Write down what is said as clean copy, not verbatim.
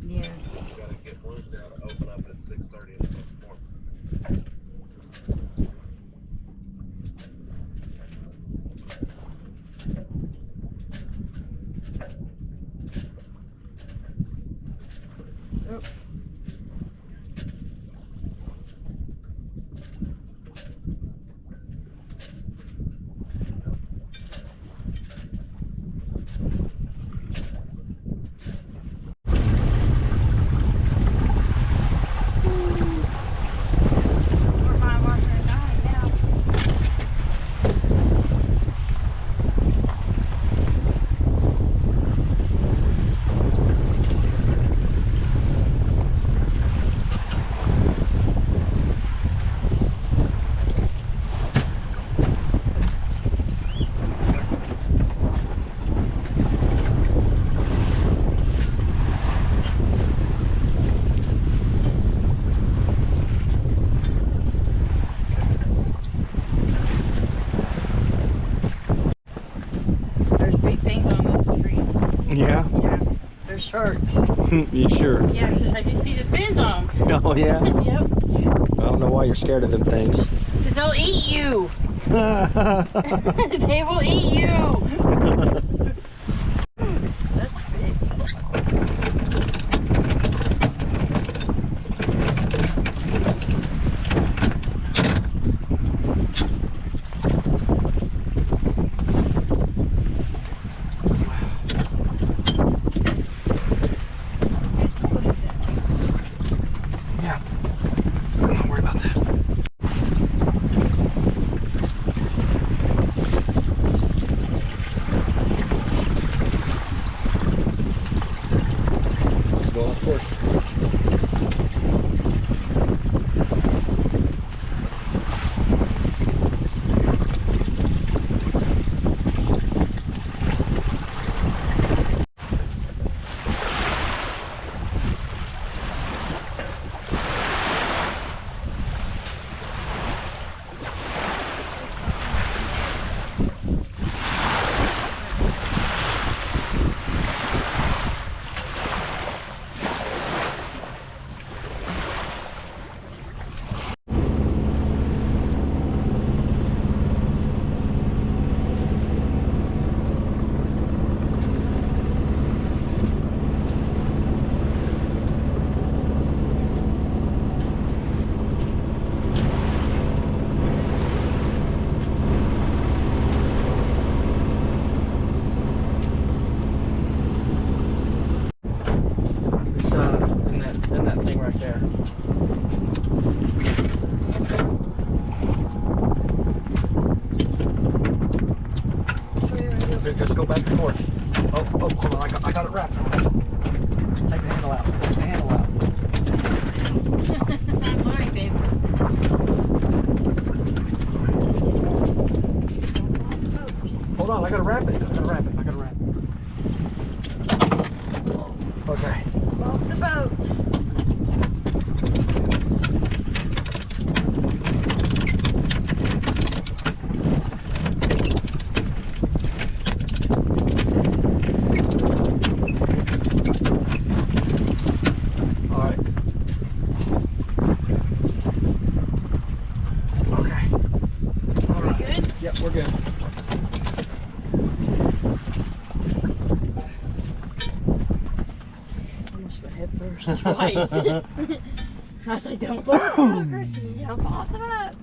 Yeah. You gotta get Bluewater to open up at 6:30 in the morning. Oh. Yeah? Yeah, they're sharks. You sure? Yeah, because I can see the fins on them. Oh, yeah? Yep. I don't know why you're scared of them things. Because they'll eat you. They will eat you. That's big. In that thing right there. Just go back and forth. Oh, hold on, I got it wrapped. Take the handle out. Take the handle out. I'm sorry, babe. Hold on, I gotta wrap it. I gotta wrap it. Okay. Off the boat. Yep, we're good. Almost went head first twice. I was like, don't fall off the boat, Chris. You jump off the boat.